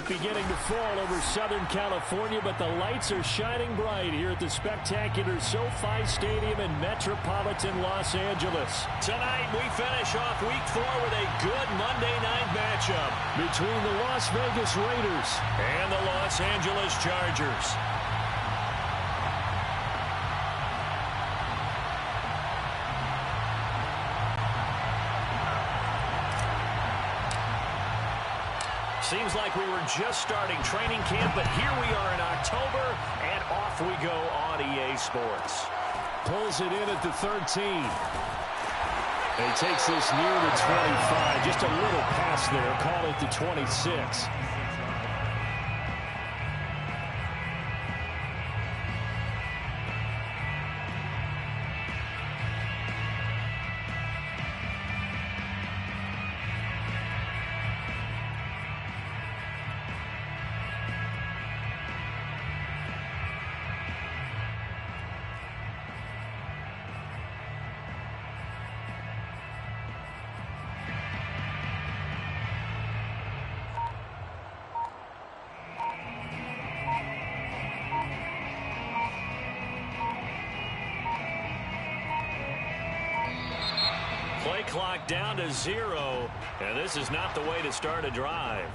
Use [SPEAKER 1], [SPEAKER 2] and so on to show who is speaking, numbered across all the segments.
[SPEAKER 1] Beginning to fall over Southern California, but the lights are shining bright here at the spectacular SoFi Stadium in metropolitan Los Angeles.
[SPEAKER 2] Tonight we finish off Week 4 with a good Monday night matchup
[SPEAKER 1] between the Las Vegas Raiders
[SPEAKER 2] and the Los Angeles Chargers. Seems like we were just starting training camp, but here we are in October, and off we go on EA Sports.
[SPEAKER 1] Pulls it in at the 13. And takes this near the 25. Just a little pass there. Call it the 26.
[SPEAKER 2] Play clock down to 0, and this is not the way to start a drive.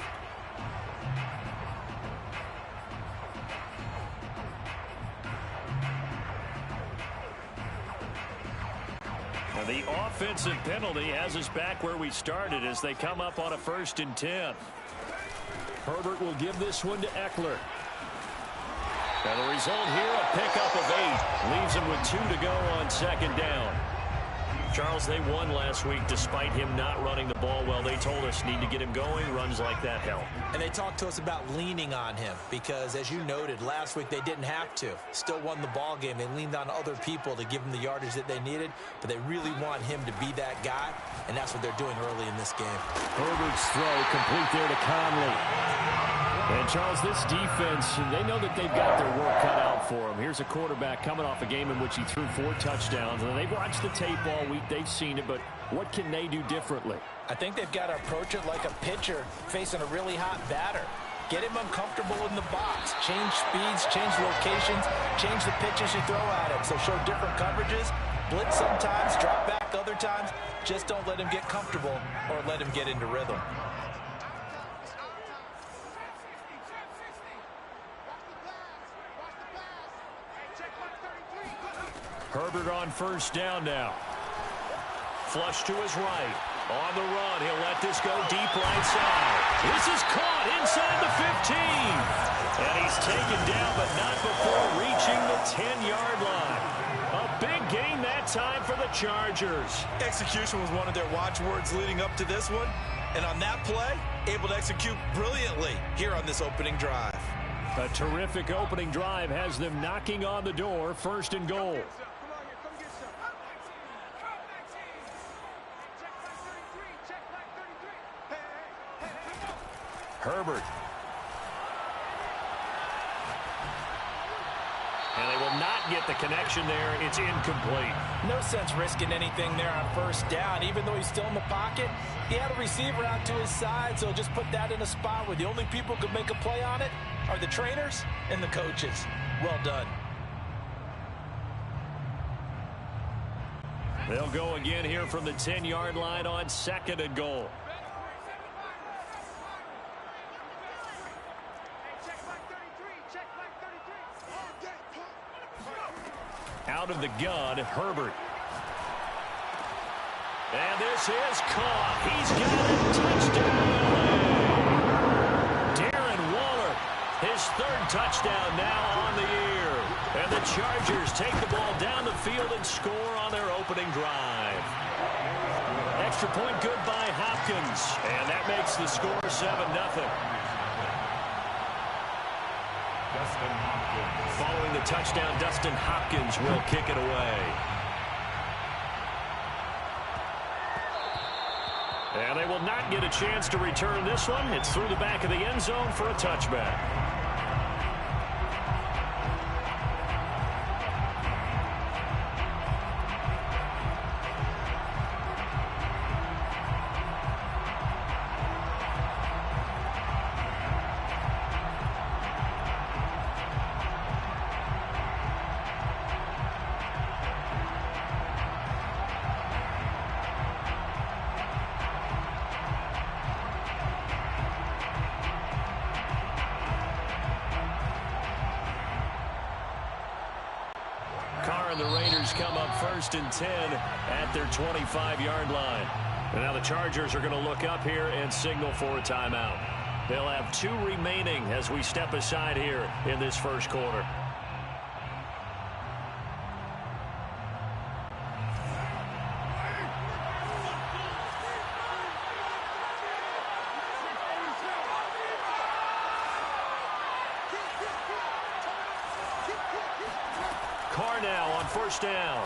[SPEAKER 2] And the offensive penalty has us back where we started as they come up on a 1st and 10.
[SPEAKER 1] Herbert will give this one to Eckler.
[SPEAKER 2] And the result here, a pickup of 8. Leaves him with 2 to go on 2nd down. Charles, they won last week despite him not running the ball well. They told us need to get him going. Runs like that help.
[SPEAKER 3] And they talked to us about leaning on him because, as you noted, last week they didn't have to. Still won the ball game. They leaned on other people to give them the yardage that they needed, but they really want him to be that guy, and that's what they're doing early in this game.
[SPEAKER 1] Herbert's throw complete there to Conley. And, Charles, this defense, they know that they've got their work cut out for them. Here's a quarterback coming off a game in which he threw 4 touchdowns. And they've watched the tape all week. They've seen it. But what can they do differently?
[SPEAKER 3] I think they've got to approach it like a pitcher facing a really hot batter. Get him uncomfortable in the box. Change speeds, change locations, change the pitches you throw at him. So show different coverages. Blitz sometimes, drop back other times. Just don't let him get comfortable or let him get into rhythm.
[SPEAKER 2] Herbert on 1st down now. Flush to his right. On the run, he'll let this go deep right side. This is caught inside the 15. And he's taken down, but not before reaching the 10-yard line. A big gain that time for the Chargers.
[SPEAKER 3] Execution was one of their watchwords leading up to this one. And on that play, able to execute brilliantly here on this opening drive.
[SPEAKER 1] A terrific opening drive has them knocking on the door. 1st and goal.
[SPEAKER 2] Herbert. And they will not get the connection there. It's incomplete.
[SPEAKER 3] No sense risking anything there on 1st down. Even though he's still in the pocket, he had a receiver out to his side, so just put that in a spot where the only people who could make a play on it are the trainers and the coaches. Well done.
[SPEAKER 2] They'll go again here from the 10-yard line on 2nd and goal. Out of the gun, Herbert. And this is caught. He's got it. Touchdown. Darren Waller, his 3rd touchdown now on the year. And the Chargers take the ball down the field and score on their opening drive. Extra point good by Hopkins. And that makes the score 7-0. Following the touchdown, Dustin Hopkins will kick it away. And they will not get a chance to return this one. It's through the back of the end zone for a touchback. And the Raiders come up 1st and 10 at their 25-yard line. And now the Chargers are going to look up here and signal for a timeout. They'll have 2 remaining as we step aside here in this first quarter. Carr now on 1st down.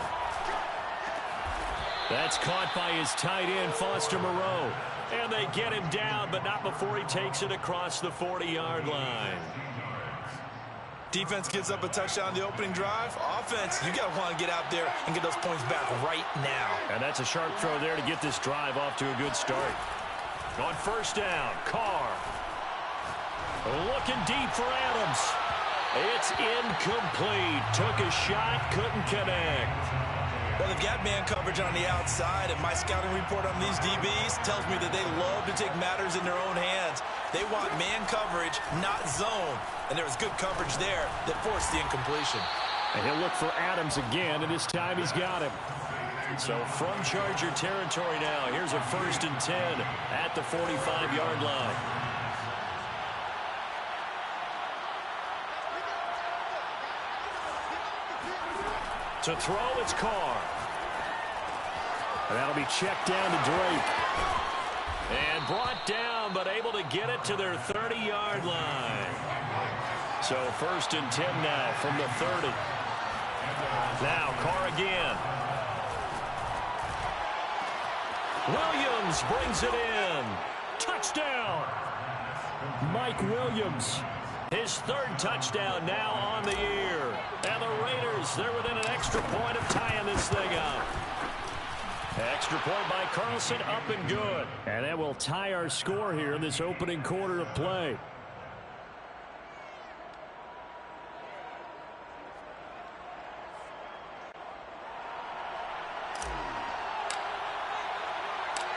[SPEAKER 2] That's caught by his tight end, Foster Moreau. And they get him down, but not before he takes it across the 40-yard line.
[SPEAKER 3] Defense gives up a touchdown on the opening drive. Offense, you got to want to get out there and get those points back right now.
[SPEAKER 2] And that's a sharp throw there to get this drive off to a good start. On 1st down, Carr. Looking deep for Adams. It's incomplete. Took a shot, couldn't connect.
[SPEAKER 3] Well, they've got man coverage on the outside, and my scouting report on these DBs tells me that they love to take matters in their own hands. They want man coverage, not zone. And there was good coverage there that forced the incompletion.
[SPEAKER 1] And he'll look for Adams again, and this time he's got him.
[SPEAKER 2] So from Charger territory now, here's a 1st and 10 at the 45-yard line. To throw, it's Carr.
[SPEAKER 1] And that'll be checked down to Drake.
[SPEAKER 2] And brought down, but able to get it to their 30-yard line. So 1st and 10 now from the 30. Now Carr again. Williams brings it in. Touchdown.
[SPEAKER 1] Mike Williams.
[SPEAKER 2] His 3rd touchdown now on the year. And the Raiders, they're within an extra point of tying this thing up. Extra point by Carlson, up and good.
[SPEAKER 1] And that will tie our score here in this opening quarter of play.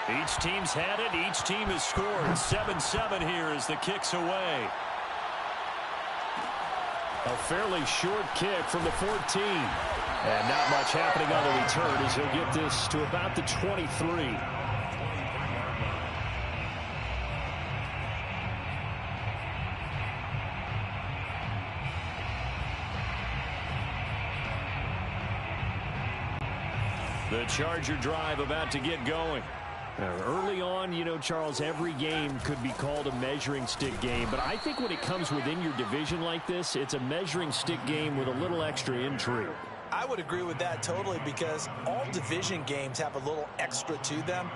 [SPEAKER 2] Each team's had it. Each team has scored. 7-7 here as the kick's away.
[SPEAKER 1] A fairly short kick from the 14. And not much happening on the return as he'll get this to about the 23.
[SPEAKER 2] The Charger drive about to get going.
[SPEAKER 1] Early on, you know, Charles, every game could be called a measuring stick game. But I think when it comes within your division like this, it's a measuring stick game with a little extra intrigue.
[SPEAKER 3] I would agree with that totally because all division games have a little extra to them.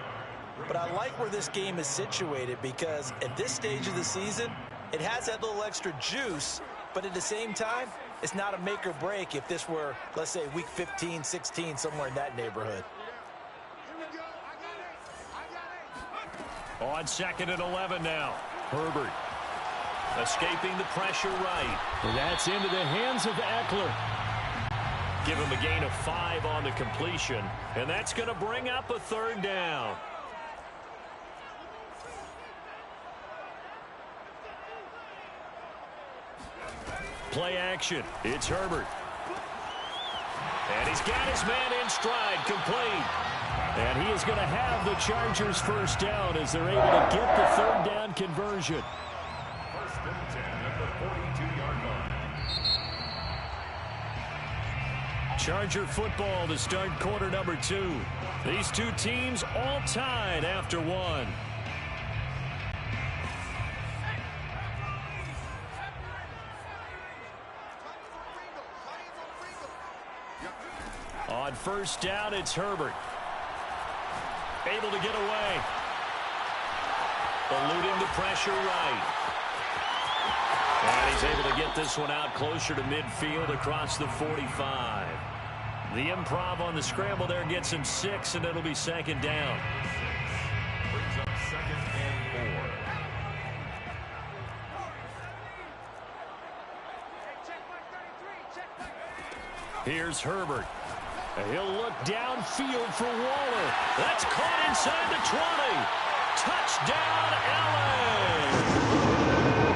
[SPEAKER 3] But I like where this game is situated because at this stage of the season, it has that little extra juice. But at the same time, it's not a make or break if this were, let's say, week 15, 16, somewhere in that neighborhood.
[SPEAKER 2] On 2nd and 11 now. Herbert escaping the pressure right.
[SPEAKER 1] And that's into the hands of Eckler.
[SPEAKER 2] Give him a gain of 5 on the completion, and that's going to bring up a 3rd down. Play action. It's Herbert. And he's got his man in stride, complete. And he is going to have the Chargers 1st down as they're able to get the 3rd down conversion.
[SPEAKER 4] 1st and 10 at the 42-yard line.
[SPEAKER 2] Charger football to start quarter number 2. These two teams all tied after 1. On 1st down, it's Herbert. Able to get away. Eluding the pressure right. And he's able to get this one out closer to midfield across the 45. The improv on the scramble there gets him 6, and it'll be 2nd down.
[SPEAKER 4] Brings up 2nd and 4.
[SPEAKER 2] Here's Herbert. He'll look downfield for Waller. That's caught inside the 20. Touchdown, LA!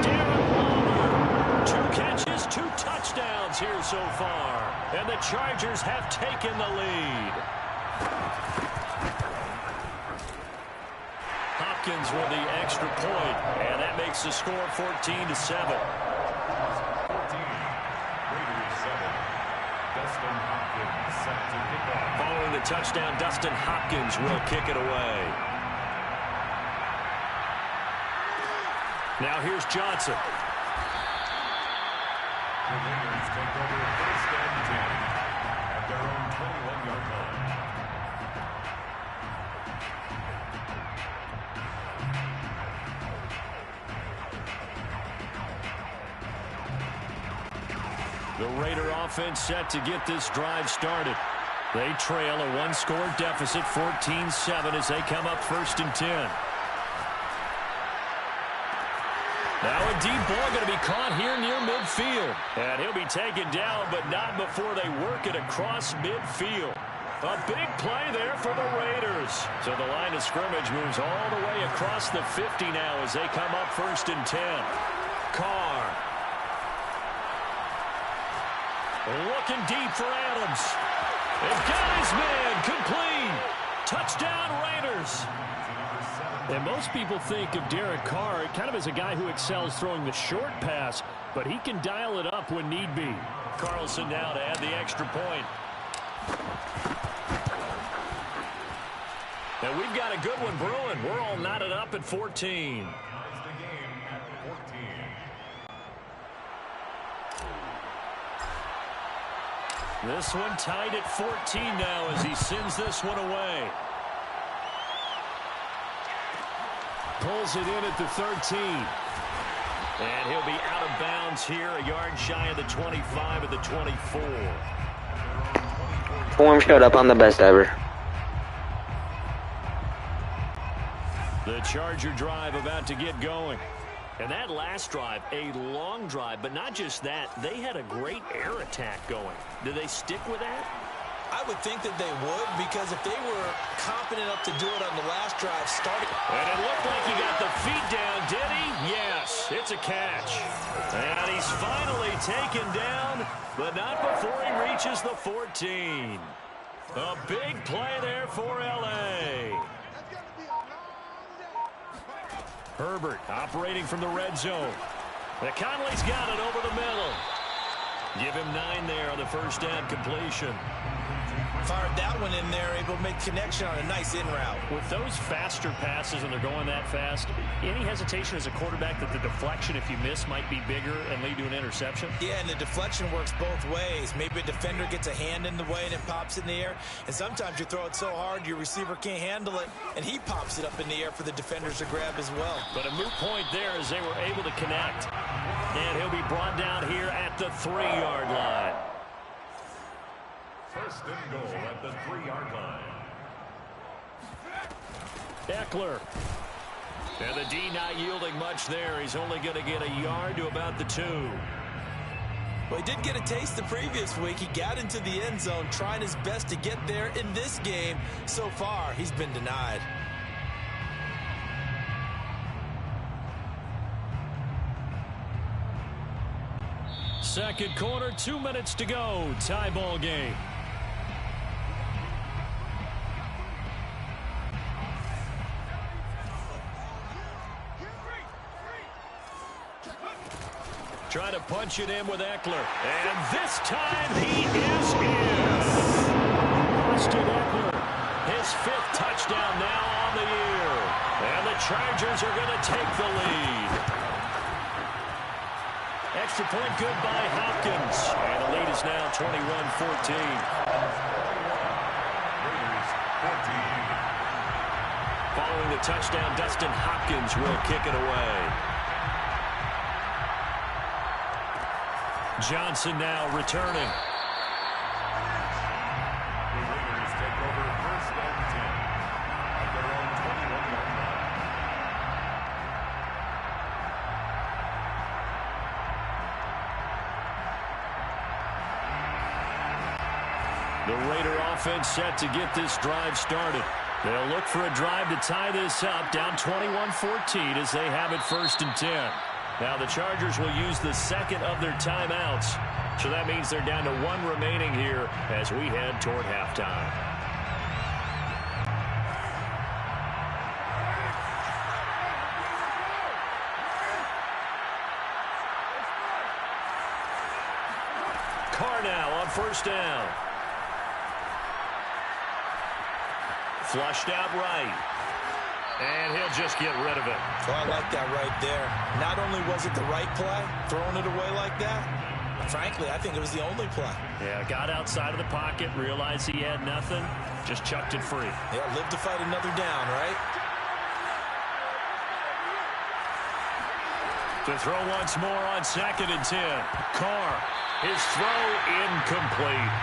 [SPEAKER 2] Darren Waller. 2 catches, 2 touchdowns here so far. And the Chargers have taken the lead. Hopkins with the extra point, and that makes the score 14-7.
[SPEAKER 4] 14. Raiders 7. Dustin Hopkins set to kick off.
[SPEAKER 2] Following the touchdown, Dustin Hopkins will kick it away. Now here's Johnson.
[SPEAKER 4] The Raiders take over 1st and 10 at their own 21-yard line.
[SPEAKER 2] The Raider offense set to get this drive started. They trail a 1-score deficit, 14-7, as they come up 1st and 10. Now a deep ball going to be caught here near midfield. And he'll be taken down, but not before they work it across midfield. A big play there for the Raiders. So the line of scrimmage moves all the way across the 50 now as they come up 1st and 10. Carr. Looking deep for Adams. They've got his man complete. Touchdown, Raiders.
[SPEAKER 1] And most people think of Derek Carr kind of as a guy who excels throwing the short pass, but he can dial it up when need be.
[SPEAKER 2] Carlson now to add the extra point. And we've got a good one brewing. We're all knotted up at 14.
[SPEAKER 4] Ties the game at 14.
[SPEAKER 2] This one tied at 14 now as he sends this one away.
[SPEAKER 1] Pulls it in at the 13.
[SPEAKER 2] And he'll be out of bounds here, a yard shy of the 25 of the 24.
[SPEAKER 5] Form showed up on the best ever.
[SPEAKER 2] The Charger drive about to get going. And that last drive, a long drive, but not just that, they had a great air attack going. Did they stick with that?
[SPEAKER 3] I would think that they would, because if they were confident enough to do it on the last drive, starting.
[SPEAKER 2] And it looked like he got the feet down, did he? Yes, it's a catch. And he's finally taken down, but not before he reaches the 14. A big play there for L.A. Herbert operating from the red zone. Conley's got it over the middle. Give him 9 there on the first down completion.
[SPEAKER 3] Fired that one in there, able to make connection on a nice in route.
[SPEAKER 1] With those faster passes and they're going that fast, any hesitation as a quarterback that the deflection, if you miss, might be bigger and lead to an interception?
[SPEAKER 3] Yeah, and the deflection works both ways. Maybe a defender gets a hand in the way and it pops in the air. And sometimes you throw it so hard your receiver can't handle it, and he pops it up in the air for the defenders to grab as well.
[SPEAKER 2] But a moot point there as they were able to connect. And he'll be brought down here at the 3-yard line.
[SPEAKER 4] First and goal at the 3-yard line.
[SPEAKER 2] Eckler. And the D not yielding much there. He's only going to get a yard to about the 2.
[SPEAKER 3] Well, he did get a taste the previous week. He got into the end zone trying his best to get there in this game. So far, he's been denied.
[SPEAKER 1] Second quarter, 2 minutes to go. Tie ball game. Try to punch it in with Eckler. And this time he is in. Austin Eckler, his 5th touchdown now on the year. And the Chargers are going to take the lead. Extra point good by Hopkins. And the lead is now 21-14. Following the touchdown, Dustin Hopkins will kick it away. Johnson now returning.
[SPEAKER 4] The Raiders take over 1st and 10 at their own 21-yard line.
[SPEAKER 1] The Raider offense set to get this drive started. They'll look for a drive to tie this up, down 21-14 as they have it 1st and 10. Now the Chargers will use the 2nd of their timeouts. So that means they're down to 1 remaining here as we head toward halftime. Carr now on 1st down. Flushed out right. And he'll just get rid of it.
[SPEAKER 3] Oh, I like that right there. Not only was it the right play, throwing it away like that, frankly, I think it was the only play.
[SPEAKER 1] Yeah, got outside of the pocket, realized he had nothing, just chucked it free.
[SPEAKER 3] Yeah, live to fight another down, right?
[SPEAKER 1] To throw once more on 2nd and 10. Carr, his throw incomplete.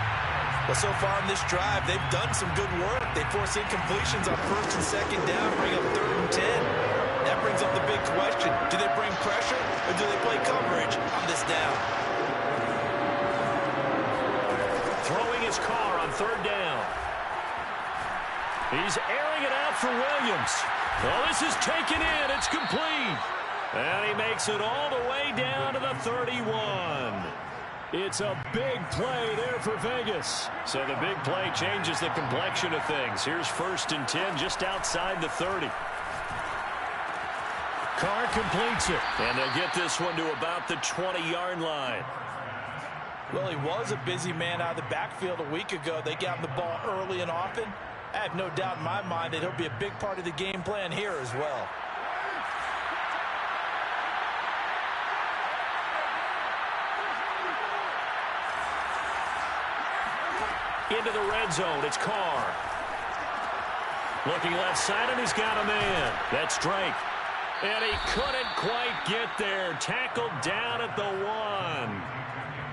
[SPEAKER 3] Well, so far in this drive, they've done some good work. They force incompletions on 1st and 2nd down, bring up 3rd and 10. That brings up the big question. Do they bring pressure or do they play coverage on this down?
[SPEAKER 1] Throwing his Carr on 3rd down. He's airing it out for Williams. Oh, this is taken in. It's complete. And he makes it all the way down to the 31. It's a big play there for Vegas. So the big play changes the complexion of things. Here's 1st and 10 just outside the 30. Carr completes it. And they'll get this one to about the 20-yard line.
[SPEAKER 3] Well, he was a busy man out of the backfield a week ago. They got him the ball early and often. I have no doubt in my mind that he'll be a big part of the game plan here as well.
[SPEAKER 1] Into the red zone, it's Carr. Looking left side, and he's got a man. That's Drake. And he couldn't quite get there. Tackled down at the 1.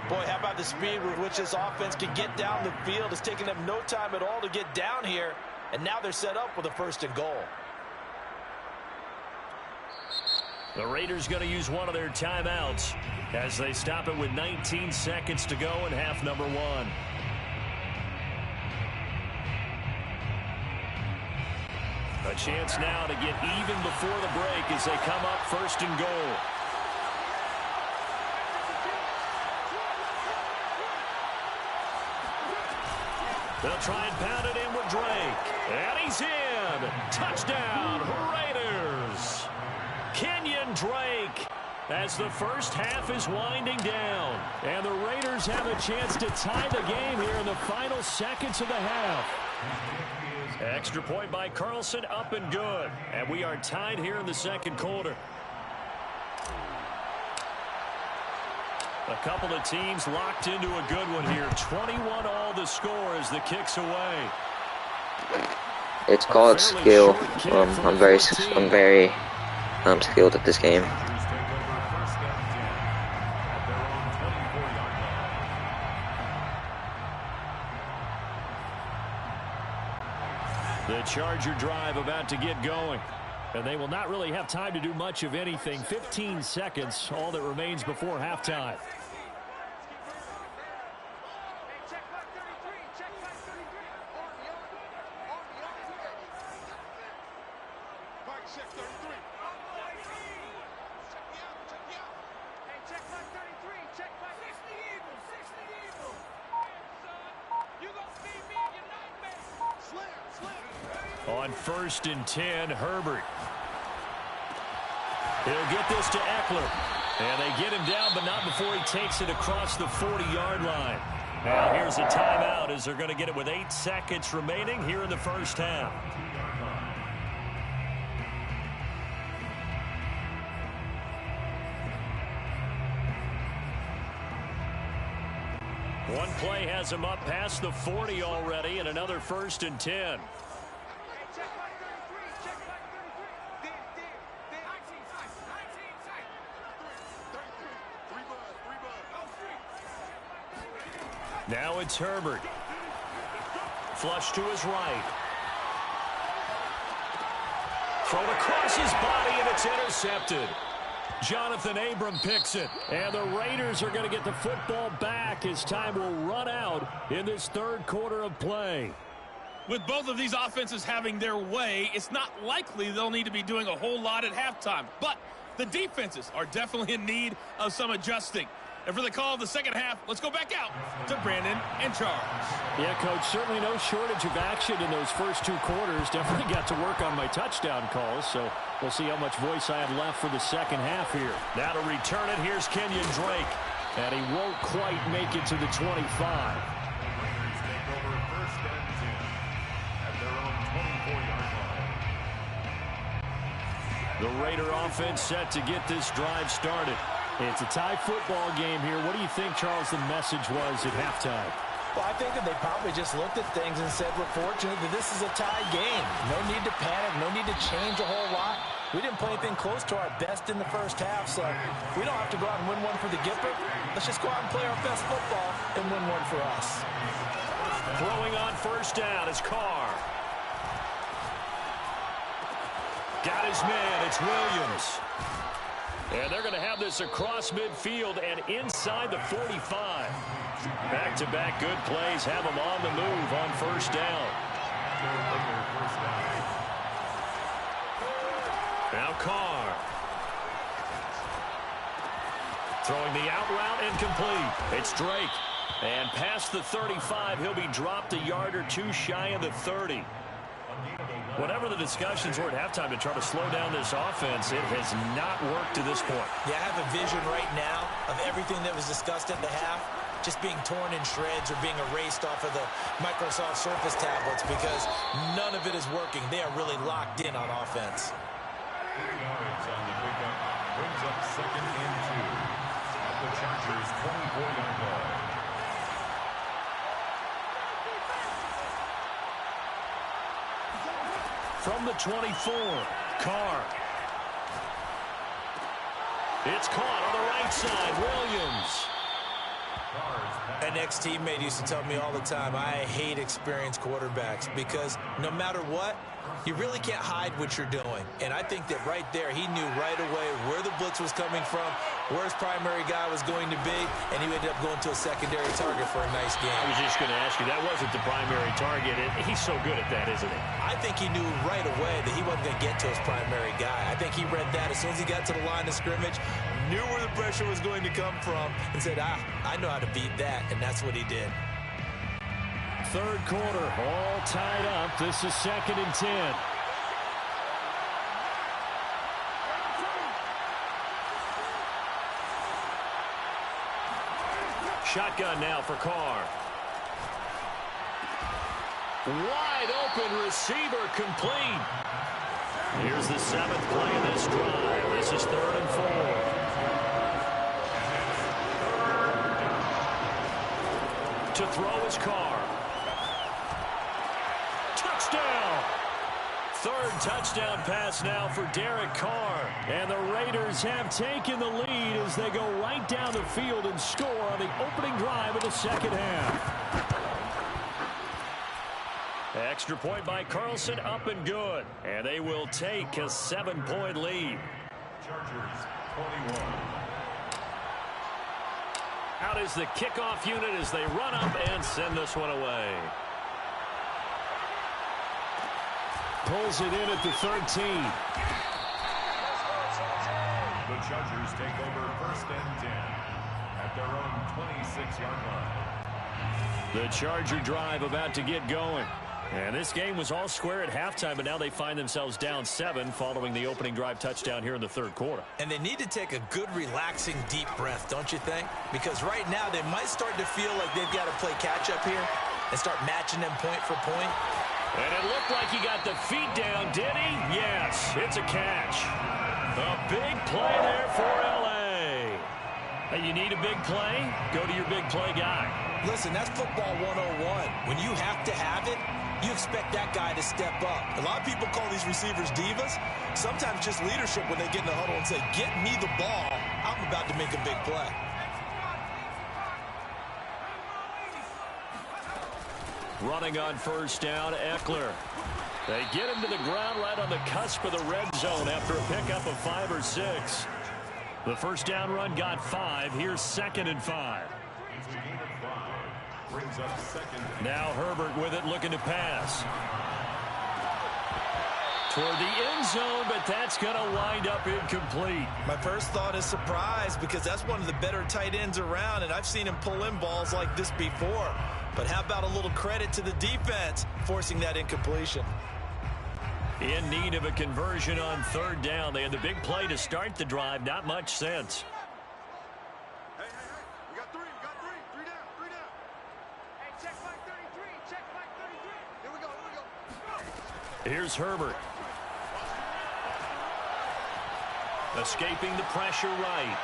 [SPEAKER 3] Boy, how about the speed with which this offense can get down the field? It's taken them no time at all to get down here. And now they're set up with a 1st and goal.
[SPEAKER 1] The Raiders going to use one of their timeouts as they stop it with 19 seconds to go in half number 1. A chance now to get even before the break as they come up 1st and goal. They'll try and pound it in with Drake. And he's in. Touchdown, Raiders. Kenyon Drake as the first half is winding down. And the Raiders have a chance to tie the game here in the final seconds of the half. Extra point by Carlson, up and good. And we are tied here in the 2nd quarter. A couple of teams locked into a good one here. 21-all the score as the kick's away.
[SPEAKER 5] It's called skill. I'm very skilled at this game.
[SPEAKER 1] The Charger drive about to get going. And they will not really have time to do much of anything. 15 seconds, all that remains before halftime.
[SPEAKER 2] On 1st and 10, Herbert. He'll get this to Eckler. And they get him down, but not before he takes it across the 40-yard line. Now here's a timeout as they're going to get it with 8 seconds remaining here in the first half. One play has him up past the 40 already, and another 1st and 10. Now it's Herbert. Flush to his right. Thrown across his body, and it's intercepted. Jonathan Abram picks it. And the Raiders are going to get the football back as time will run out in this 3rd quarter of play.
[SPEAKER 6] With both of these offenses having their way, it's not likely they'll need to be doing a whole lot at halftime. But the defenses are definitely in need of some adjusting. And for the call of the second half, let's go back out to Brandon and Charles.
[SPEAKER 1] Yeah, Coach, certainly no shortage of action in those first 2 quarters. Definitely got to work on my touchdown calls, so we'll see how much voice I have left for the second half here.
[SPEAKER 2] Now to return it, here's Kenyon Drake.
[SPEAKER 1] And he won't quite make it to the 25.
[SPEAKER 4] Raiders take over 1st and 10 at their own 24-yard line.
[SPEAKER 2] The Raider offense set to get this drive started.
[SPEAKER 1] It's a tie football game here. What do you think, Charles, the message was at halftime?
[SPEAKER 3] Well, I think that they probably just looked at things and said, we're fortunate that this is a tie game. No need to panic. No need to change a whole lot. We didn't play anything close to our best in the first half, so we don't have to go out and win one for the Gipper. Let's just go out and play our best football and win one for us.
[SPEAKER 2] Throwing on 1st down is Carr. Got his man. It's Williams. And they're going to have this across midfield and inside the 45. Back-to-back good plays have them on the move on 1st down. Now Carr. Throwing the out route incomplete. It's Drake. And past the 35, he'll be dropped a yard or 2 shy of the 30. Whatever the discussions were at halftime to try to slow down this offense, it has not worked to this point.
[SPEAKER 3] Yeah, I have a vision right now of everything that was discussed at the half just being torn in shreds or being erased off of the Microsoft Surface tablets because none of it is working. They are really locked in on offense.
[SPEAKER 4] 3 yards on the pickup brings up 2nd and 2 at the Chargers' 24-yard line.
[SPEAKER 2] From the 24, Carr. It's caught on the right side, Williams.
[SPEAKER 3] An ex-teammate used to tell me all the time, I hate experienced quarterbacks because no matter what, you really can't hide what you're doing. And I think that right there, he knew right away where the blitz was coming from, where his primary guy was going to be, and he ended up going to a secondary target for a nice game.
[SPEAKER 2] I was just going to ask you, that wasn't the primary target. He's so good at that, isn't he?
[SPEAKER 3] I think he knew right away that he wasn't going to get to his primary guy. I think he read that as soon as he got to the line of scrimmage, knew where the pressure was going to come from, and said, I know how to beat that, and that's what he did.
[SPEAKER 1] 3rd quarter, all tied up. This is 2nd and 10.
[SPEAKER 2] Shotgun now for Carr. Wide open receiver complete. Here's the 7th play of this drive. This is 3rd and 4. To throw is Carr. Touchdown! 3rd touchdown pass now for Derek Carr. And the Raiders have taken the lead as they go right down the field and score on the opening drive of the second half. Extra point by Carlson, up and good. And they will take a 7-point lead.
[SPEAKER 4] Chargers 21.
[SPEAKER 2] Out is the kickoff unit as they run up and send this one away.
[SPEAKER 1] Pulls it in at the 13.
[SPEAKER 4] the Chargers take over 1st and 10 at their own 26-yard line.
[SPEAKER 1] The Charger drive about to get going. And this game was all square at halftime, but now they find themselves down 7 following the opening drive touchdown here in the third quarter.
[SPEAKER 3] And they need to take a good, relaxing, deep breath, don't you think? Because right now they might start to feel like they've got to play catch-up here and start matching them point for point.
[SPEAKER 1] And it looked like he got the feet down, did he? Yes, it's a catch. A big play there for L.A. Hey, you need a big play? Go to your big play guy.
[SPEAKER 3] Listen, that's football 101. When you have to have it, you expect that guy to step up. A lot of people call these receivers divas. Sometimes just leadership when they get in the huddle and say, get me the ball. I'm about to make a big play.
[SPEAKER 1] Running on first down, Eckler. They get him to the ground right on the cusp of the red zone after a pickup of 5 or 6. The first down run got 5. Here's 2nd and 5.
[SPEAKER 4] Brings up 2nd.
[SPEAKER 1] Now Herbert with it, looking to pass. Toward the end zone, but that's going to wind up incomplete.
[SPEAKER 3] My first thought is surprise, because that's one of the better tight ends around, and I've seen him pull in balls like this before. But how about a little credit to the defense forcing that incompletion?
[SPEAKER 1] In need of a conversion on 3rd down. They had the big play to start the drive. Not much sense.
[SPEAKER 7] Hey, we got 3, 3 down. Hey, check flag 33, Here we go.
[SPEAKER 1] Here's Herbert. Escaping the pressure right.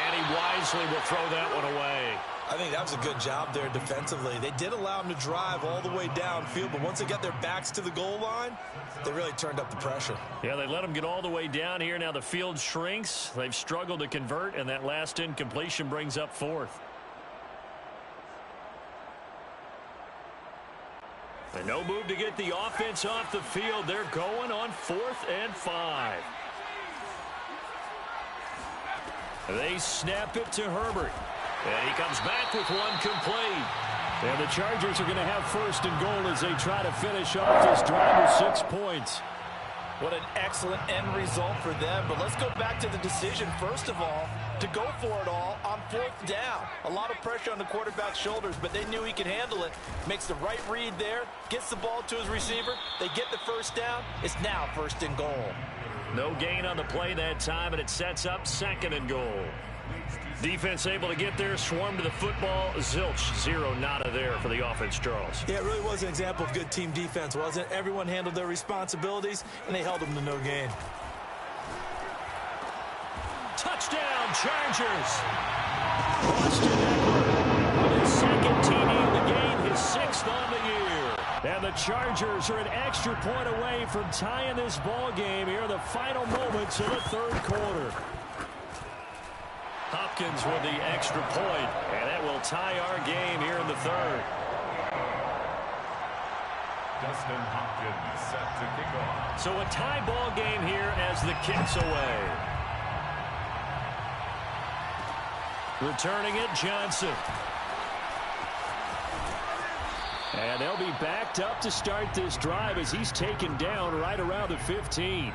[SPEAKER 1] And he wisely will throw that one away.
[SPEAKER 3] I think that was a good job there defensively. They did allow him to drive all the way downfield, but once they got their backs to the goal line, they really turned up the pressure.
[SPEAKER 1] Yeah, they let him get all the way down here. Now the field shrinks. They've struggled to convert, and that last incompletion brings up 4th. And no move to get the offense off the field. They're going on 4th and 5. They snap it to Herbert. And he comes back with one complete. And the Chargers are going to have 1st and goal as they try to finish off this drive with 6 points.
[SPEAKER 3] What an excellent end result for them. But let's go back to the decision, first of all, to go for it all on 4th down. A lot of pressure on the quarterback's shoulders, but they knew he could handle it. Makes the right read there, gets the ball to his receiver. They get the 1st down. It's now 1st and goal.
[SPEAKER 1] No gain on the play that time, and it sets up 2nd and goal. Defense able to get there, swarm to the football. Zilch, 0 nada there for the offense, Charles.
[SPEAKER 3] Yeah, it really was an example of good team defense, wasn't it? Everyone handled their responsibilities, and they held them to no gain.
[SPEAKER 1] Touchdown, Chargers! Austin Eckler, his 2nd TD of the game, his 6th on the year. And the Chargers are an extra point away from tying this ball game here in the final moments of the 3rd quarter. Hopkins with the extra point, and that will tie our game here in the 3rd.
[SPEAKER 4] Dustin Hopkins set to kick off.
[SPEAKER 1] So a tie ball game here as the kick's away. Returning it, Johnson. And they'll be backed up to start this drive as he's taken down right around the 15.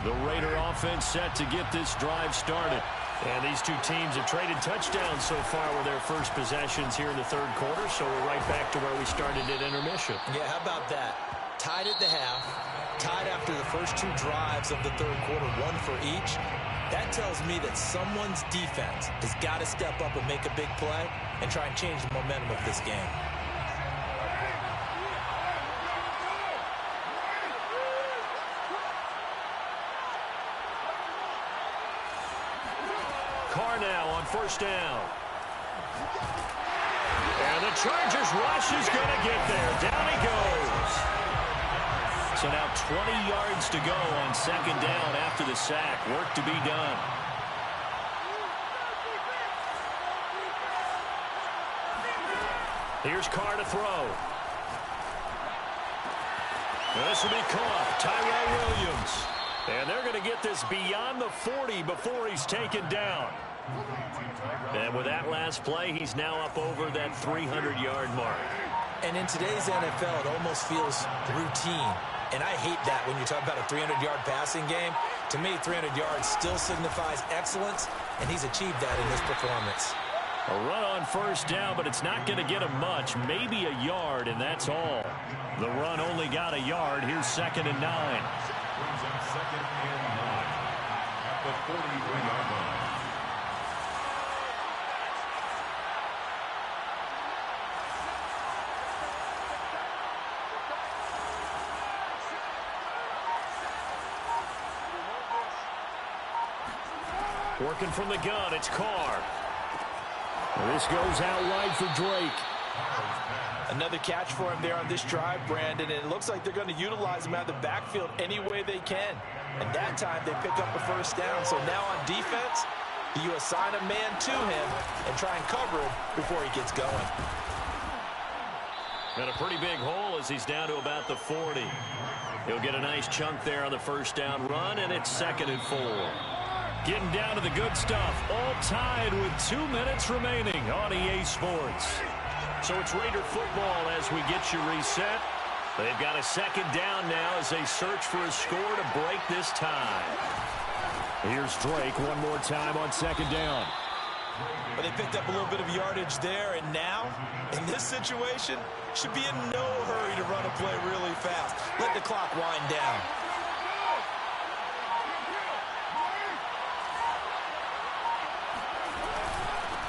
[SPEAKER 1] The Raider offense set to get this drive started. And these two teams have traded touchdowns so far with their first possessions here in the 3rd quarter. So we're right back to where we started at intermission.
[SPEAKER 3] Yeah, how about that? Tied at the half, tied after the first 2 drives of the 3rd quarter, 1 for each. That tells me that someone's defense has got to step up and make a big play and try and change the momentum of this game.
[SPEAKER 1] Carr now on 1st down. And the Chargers rush is going to get there. Down he goes. So now 20 yards to go on 2nd down after the sack. Work to be done. Here's Carr to throw. This will be caught. Tyrell Williams. And they're going to get this beyond the 40 before he's taken down. And with that last play, he's now up over that 300-yard mark.
[SPEAKER 3] And in today's NFL, it almost feels routine. And I hate that when you talk about a 300-yard passing game. To me, 300 yards still signifies excellence, and he's achieved that in this performance.
[SPEAKER 2] A run on first down, but it's not going to get him much. Maybe a yard, and that's all. The run only got a yard. Here's 2nd and 9.
[SPEAKER 4] Brings up 2nd and 9 at the 43-yard line.
[SPEAKER 2] Working from the gun, it's Carr. This goes out wide for Drake.
[SPEAKER 3] Another catch for him there on this drive, Brandon, and it looks like they're going to utilize him out of the backfield any way they can. And that time they pick up a first down. So now on defense, you assign a man to him and try and cover him before he gets going.
[SPEAKER 2] And a pretty big hole as he's down to about the 40. He'll get a nice chunk there on the first down run, and it's 2nd and 4. Getting down to the good stuff, all tied with 2 minutes remaining on EA Sports. So it's Raider football as we get you reset. They've got a 2nd down now as they search for a score to break this tie. Here's Drake one more time on 2nd down.
[SPEAKER 3] But they picked up a little bit of yardage there, and now, in this situation, should be in no hurry to run a play really fast. Let the clock wind down.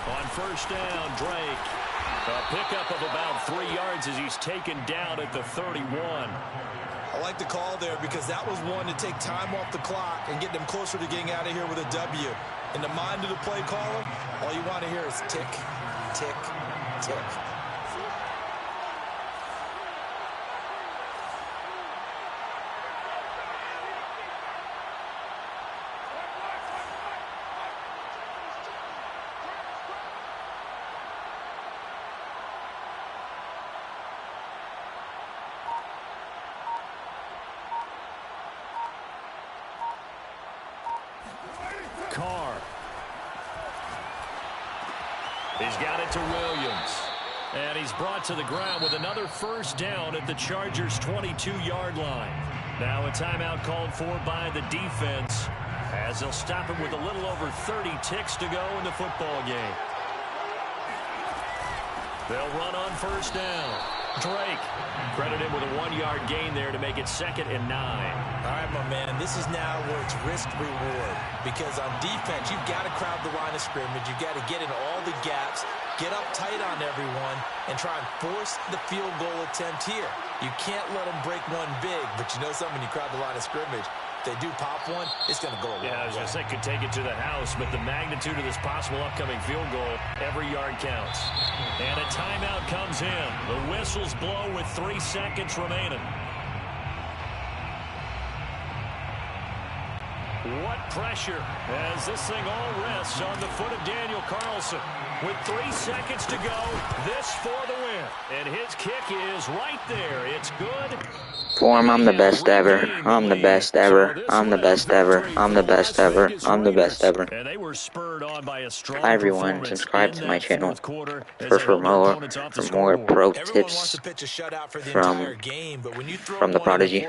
[SPEAKER 2] On first down, Drake. A pickup of about 3 yards as he's taken down at the 31.
[SPEAKER 3] I like the call there because that was one to take time off the clock and get them closer to getting out of here with a W. In the mind of the play caller, all you want to hear is tick, tick, tick.
[SPEAKER 2] Carr. He's got it to Williams. And he's brought to the ground with another first down at the Chargers' 22-yard line. Now a timeout called for by the defense as they'll stop him with a little over 30 ticks to go in the football game. They'll run on first down. Drake credit him with a 1-yard gain there to make it 2nd and 9.
[SPEAKER 3] All right, my man, this is now where it's risk-reward. Because on defense, you've got to crowd the line of scrimmage. You've got to get in all the gaps, get up tight on everyone, and try and force the field goal attempt here. You can't let them break one big, but you know something, when you crowd the line of scrimmage, if they do pop one, it's going to go a long way.
[SPEAKER 2] Yeah, I was going to say, could take it to the house, but the magnitude of this possible upcoming field goal, every yard counts. And a timeout comes in. The whistles blow with 3 seconds remaining. What pressure as this thing all rests on the foot of Daniel Carlson. With 3 seconds to go, this for the win. And his kick is right there. It's good.
[SPEAKER 5] Form, I'm the best ever. I'm the best ever. I'm the best ever. I'm the best ever. I'm the best ever.
[SPEAKER 2] And they were spurred on by a strong
[SPEAKER 5] Hi everyone, subscribe to my channel for more pro tips from the Prodigy.